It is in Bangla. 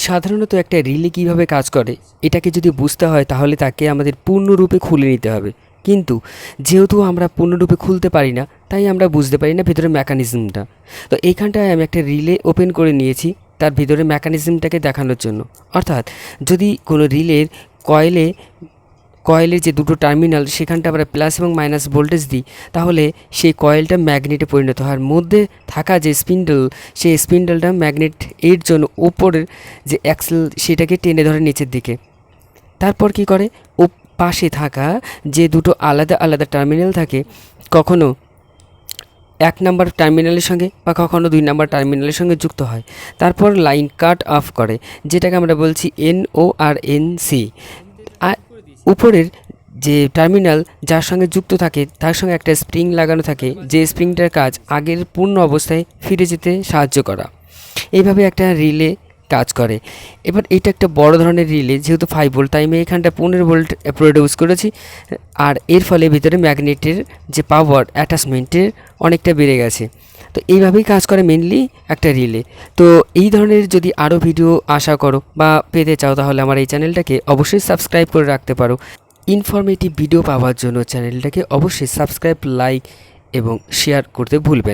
সাধারণত একটা রিলে কীভাবে কাজ করে এটাকে যদি বুঝতে হয় তাহলে তাকে আমাদের পূর্ণরূপে খুলে নিতে হবে। কিন্তু যেহেতু আমরা পূর্ণরূপে খুলতে পারি না, তাই আমরা বুঝতে পারি না ভিতরে মেকানিজমটা। তো এইখানটায় আমি একটা রিলে ওপেন করে নিয়েছি তার ভিতরে মেকানিজমটাকে দেখানোর জন্য। অর্থাৎ যদি কোনো রিলের কয়েলের যে দুটো টার্মিনাল সেখানটা আমরা প্লাস এবং মাইনাস ভোল্টেজ দিই, তাহলে সেই কয়েলটা ম্যাগনেটে পরিণত হয়। আর মধ্যে থাকা যে স্পিন্ডল, সেই স্পিন্ডলটা ম্যাগনেট এর জন্য ওপরের যে অ্যাক্সেল সেটাকে টেনে ধরে নিচের দিকে। তারপর কি করে, ও পাশে থাকা যে দুটো আলাদা আলাদা টার্মিনাল থাকে, কখনো 1 নম্বর টার্মিনালের সঙ্গে বা কখনো 2 নম্বর টার্মিনালের সঙ্গে যুক্ত হয়। তারপর লাইন কাট অফ করে, যেটাকে আমরা বলছি NO আর NC। আর উপরের যে টার্মিনাল যার সঙ্গে যুক্ত থাকে তার সঙ্গে একটা স্প্রিং লাগানো থাকে, যে স্প্রিংটার কাজ আগের পূর্ণ অবস্থায় ফিরে যেতে সাহায্য করা। এইভাবে একটা রিলে কাজ করে। এবার এটা একটা বড় ধরনের রিলে, যেহেতু 5 ভোল্ট, তাই আমি এখানটা 15 ভোল্ট প্রডিউস করেছি। আর এর ফলে ভিতরে ম্যাগনেটের যে পাওয়ার অ্যাটাচমেন্টের অনেকটা বেড়ে গেছে। তো এইভাবেই কাজ করে মেনলি একটা রিলে। তো এই ধরনের যদি আরও ভিডিও আশা করো বা পেতে চাও, তাহলে আমার এই চ্যানেলটাকে অবশ্যই সাবস্ক্রাইব করে রাখতে পারো। ইনফরমেটিভ ভিডিও পাওয়ার জন্য চ্যানেলটাকে অবশ্যই সাবস্ক্রাইব, লাইক এবং শেয়ার করতে ভুলবেন।